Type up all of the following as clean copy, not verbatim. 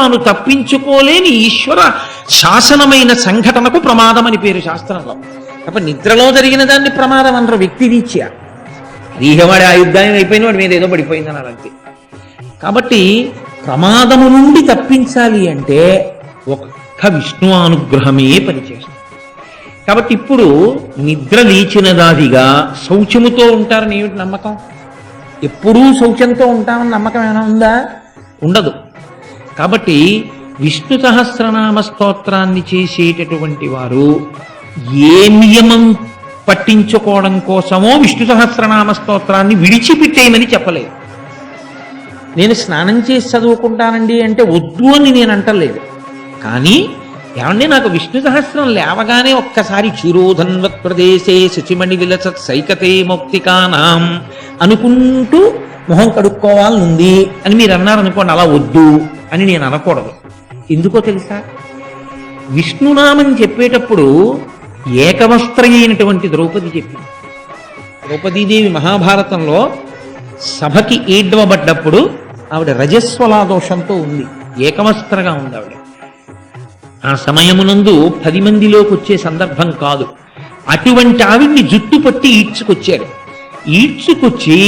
తాను తప్పించుకోలేని ఈశ్వర శాసనమైన సంఘటనకు ప్రమాదం అని పేరు శాస్త్రంలో. కాబట్టి నిద్రలో జరిగిన దాన్ని ప్రమాదం అనరు వ్యక్తి రీత్యా. వాడి ఆయుద్ధాయం అయిపోయిన వాడి మీద ఏదో పడిపోయిందని అనంతే. కాబట్టి ప్రమాదము నుండి తప్పించాలి అంటే ఒక్క విష్ణు అనుగ్రహమే పనిచేస్తుంది. కాబట్టి ఇప్పుడు నిద్ర లేచినదాదిగా శౌచముతో ఉంటారని ఏమిటి నమ్మకం? ఎప్పుడూ శౌచంతో ఉంటామని నమ్మకం ఏమైనా ఉందా? ఉండదు. కాబట్టి విష్ణు సహస్రనామ స్తోత్రాన్ని చేసేటటువంటి వారు ఏ నియమం పట్టించుకోవడం కోసమో విష్ణు సహస్రనామ స్తోత్రాన్ని విడిచిపెట్టేయమని చెప్పలేదు. నేను స్నానం చేసి చదువుకుంటానండి అంటే వద్దు అని నేను అంటలేదు. కానీ ఏమండి, నాకు విష్ణు సహస్రం లేవగానే ఒక్కసారి క్షీరోధన్వత్ ప్రదేశే శుచిమణి విలసత్ సైకతే మౌక్తికానాం అనుకుంటూ మొహం కడుక్కోవాలనుంది అని మీరు అన్నారనుకోండి, అలా వద్దు అని నేను అనకూడదు. ఎందుకో తెలుసా? విష్ణునామం చెప్పేటప్పుడు ఏకవస్త్ర అయినటువంటి ద్రౌపది చెప్పింది. ద్రౌపదీదేవి మహాభారతంలో సభకి ఏడ్వబడ్డప్పుడు ఆవిడ రజస్వలా దోషంతో ఉంది, ఏకవస్త్రగా ఉంది ఆవిడ. ఆ సమయమునందు 10 మందిలోకి వచ్చే సందర్భం కాదు. అటువంటి ఆవిడ్ని జుట్టు పట్టి ఈడ్చుకొచ్చారు. ఈడ్చుకొచ్చి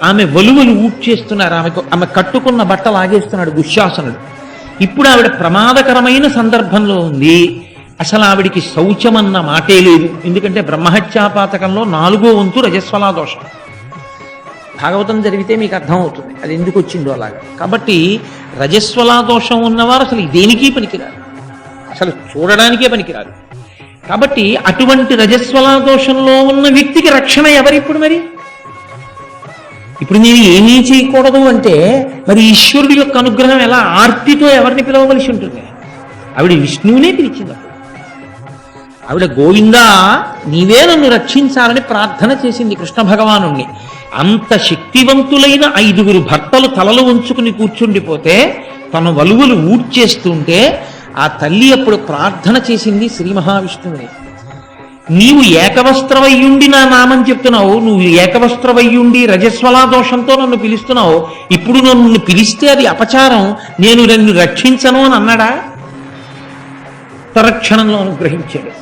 ఆమె వలువలు ఊడ్చేస్తున్నారు. ఆమె కట్టుకున్న బట్టలు ఆగేస్తున్నాడు దుశ్శాసనుడు. ఇప్పుడు ఆవిడ ప్రమాదకరమైన సందర్భంలో ఉంది. అసలు ఆవిడికి శౌచమన్న మాటే లేదు. ఎందుకంటే బ్రహ్మహత్యాపాతకంలో 4వ వంతు రజస్వలా దోషం. భాగవతం జరిగితే మీకు అర్థమవుతుంది అది ఎందుకు వచ్చిందో అలాగా. కాబట్టి రజస్వలా దోషం ఉన్నవారు అసలు దేనికి పనికిరారు, అసలు చూడడానికే పనికిరాదు. కాబట్టి అటువంటి రజస్వలా దోషంలో ఉన్న వ్యక్తికి రక్షణ ఎవరిప్పుడు? మరి ఇప్పుడు నేను ఏమీ చేయకూడదు అంటే మరి ఈశ్వరుడి యొక్క అనుగ్రహం ఎలా? ఆర్తితో ఎవరిని పిలవవలసి ఉంటుంది? ఆవిడ విష్ణువునే పిలిచింది. ఆవిడ గోవిందా నీవే నన్ను రక్షించాలని ప్రార్థన చేసింది కృష్ణ భగవానుణ్ణి. అంత శక్తివంతులైన 5గురు భర్తలు తలలు ఉంచుకుని కూర్చుండిపోతే తన వలువలు ఊడ్చేస్తుంటే ఆ తల్లి అప్పుడు ప్రార్థన చేసింది శ్రీ మహావిష్ణువుని. నీవు ఏకవస్త్రవయ్యుండి నా నామం చెప్తున్నావు, నువ్వు ఏకవస్త్రవయ్యుండి రజస్వలా దోషంతో నన్ను పిలుస్తున్నావు, ఇప్పుడు నన్ను పిలిస్తే అది అపచారం, నేను నన్ను రక్షించను అని అన్నాడా? తరక్షణంలో అనుగ్రహించాడు.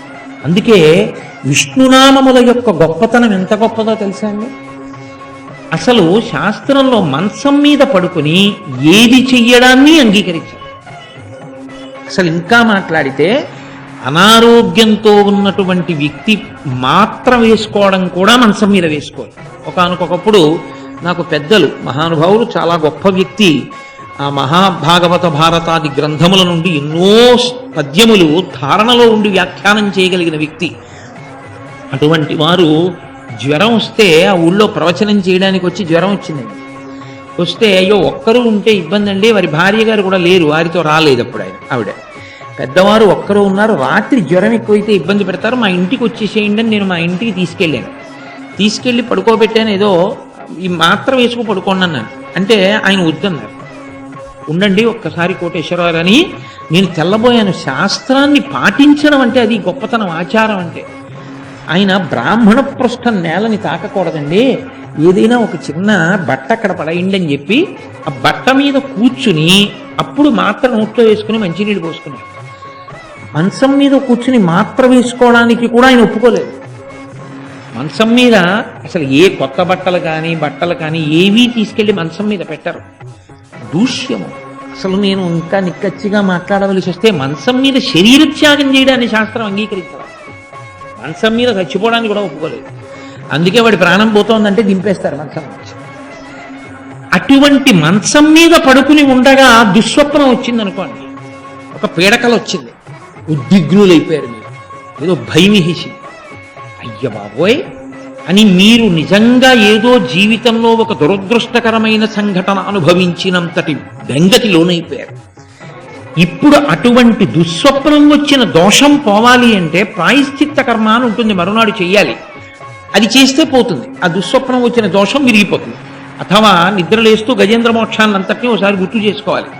అందుకే విష్ణునామముల యొక్క గొప్పతనం ఎంత గొప్పదో తెలుసా అండి? అసలు శాస్త్రంలో మంచం మీద పడుకుని ఏది చెయ్యడాన్ని అంగీకరించారు. అసలు ఇంకా మాట్లాడితే అనారోగ్యంతో ఉన్నటువంటి వ్యక్తి మాత్ర వేసుకోవడం కూడా మంచం మీద వేసుకోవాలి. ఒకానొకప్పుడు నాకు పెద్దలు మహానుభావులు, చాలా గొప్ప వ్యక్తి, ఆ మహాభాగవత భారతాది గ్రంథముల నుండి ఎన్నో పద్యములు ధారణలో ఉండి వ్యాఖ్యానం చేయగలిగిన వ్యక్తి. అటువంటి వారు జ్వరం వస్తే ఆ ఊళ్ళో ప్రవచనం చేయడానికి వచ్చి జ్వరం వచ్చిందండి. వస్తే అయ్యో ఒక్కరు ఉంటే ఇబ్బంది అండి, వారి భార్య గారు కూడా లేరు, వారితో రాలేదు అప్పుడు ఆవిడ. పెద్దవారు ఒక్కరు ఉన్నారు, రాత్రి జ్వరం ఎక్కువైతే ఇబ్బంది పెడతారు, మా ఇంటికి వచ్చేసేయండి అని నేను మా ఇంటికి తీసుకెళ్ళి పడుకోబెట్టాను. ఏదో ఈ మాత్ర వేసుకు పడుకోండి అన్నాను. అంటే ఆయన వద్దన్నారు. ఉండండి ఒక్కసారి కోటేశ్వరరావు అని నేను తెల్లబోయాను. శాస్త్రాన్ని పాటించడం అంటే అది గొప్పతనం, ఆచారం అంటే. ఆయన బ్రాహ్మణ పృష్ఠం నేలని తాకకూడదండి, ఏదైనా ఒక చిన్న బట్ట అక్కడ పడేయండి అని చెప్పి ఆ బట్ట మీద కూర్చుని అప్పుడు మాత్ర నోట్లో వేసుకుని మంచినీళ్ళు పోసుకున్నారు. మంచం మీద కూర్చుని మాత్ర వేసుకోవడానికి కూడా ఆయన ఒప్పుకోలేదు. మంచం మీద అసలు ఏ కొత్త బట్టలు కానీ ఏవీ తీసుకెళ్లి మంచం మీద పెట్టరు. దూష్యము. అసలు నేను ఇంకా నిక్కచ్చిగా మాట్లాడవలసి వస్తే మంచం మీద శరీర త్యాగం చేయడాన్ని శాస్త్రం అంగీకరించాలి. మంచం మీద చచ్చిపోవడానికి కూడా ఒప్పుకోలేదు. అందుకే వాడి ప్రాణం పోతోందంటే దింపేస్తారు మంచం నుంచి. అటువంటి మంచం మీద పడుకుని ఉండగా దుస్వప్నం వచ్చింది అనుకోండి, ఒక పీడకలు వచ్చింది, ఉద్విగ్నులైపోయారు మీరు, ఏదో భయమిహిసి, అయ్య బాబోయ్ అని మీరు నిజంగా ఏదో జీవితంలో ఒక దురదృష్టకరమైన సంఘటన అనుభవించినంతటి బెంగటి లోనైపోయారు. ఇప్పుడు అటువంటి దుస్వప్నం వచ్చిన దోషం పోవాలి అంటే ప్రాయశ్చిత్త కర్మ అని ఉంటుంది, మరునాడు చెయ్యాలి. అది చేస్తే పోతుంది, ఆ దుస్వప్నం వచ్చిన దోషం విరిగిపోతుంది. అథవా నిద్రలేస్తూ గజేంద్ర మోక్షాన్ని అంతటినీ ఒకసారి గుర్తు చేసుకోవాలి.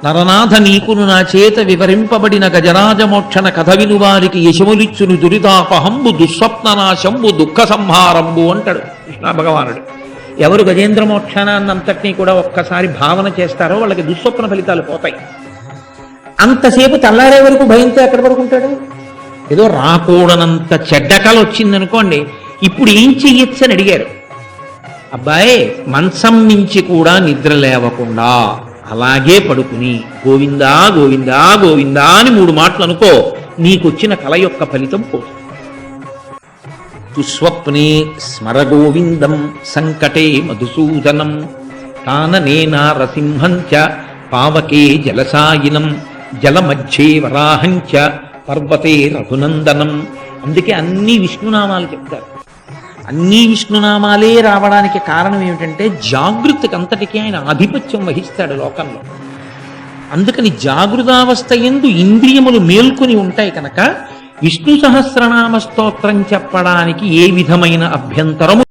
నరనాథ నీకును నా చేత వివరింపబడిన గజరాజమోక్షణ కథ వినువారికి యశములిచ్చును దురితాపహంబు దుస్వప్ననాశంబు దుఃఖ సంహారంబు అంటాడు కృష్ణ భగవానుడు. ఎవరు గజేంద్ర మోక్షాన్నంతటినీ కూడా ఒక్కసారి భావన చేస్తారో వాళ్ళకి దుస్వప్న ఫలితాలు పోతాయి. అంతసేపు తెల్లారే వరకు భయంతో ఎక్కడి వరకు ఉంటాడు? ఏదో రాకూడనంత చెడ్డ కల వచ్చిందనుకోండి, ఇప్పుడు ఏం చెయ్యొచ్చు అని అడిగారు. అబ్బాయి మంచం మించి కూడా నిద్ర లేవకుండా అలాగే పడుకుని గోవిందా గోవిందా గోవిందా అని 3 మాటలు అనుకో, నీకొచ్చిన కల యొక్క ఫలితం పోతుంది. తుస్వప్నే స్మర గోవిందం సంకటే మధుసూదనం కాననే నారసింహంచ పావకే జలసాయినం జలమధ్యే వరాహంచ పర్వతే రఘునందనం. అందుకే అన్ని విష్ణునామాలు చెప్తారు. అన్ని విష్ణునామాలే రావడానికి కారణం ఏమిటంటే జాగృతికి అంతటికీ ఆయన ఆధిపత్యం వహిస్తాడు లోకంలో. అందుకని జాగృతావస్థ యందు ఇంద్రియములు మేల్కొని ఉంటాయి కనుక విష్ణు సహస్రనామ స్తోత్రం చెప్పడానికి ఏ విధమైన అభ్యంతరము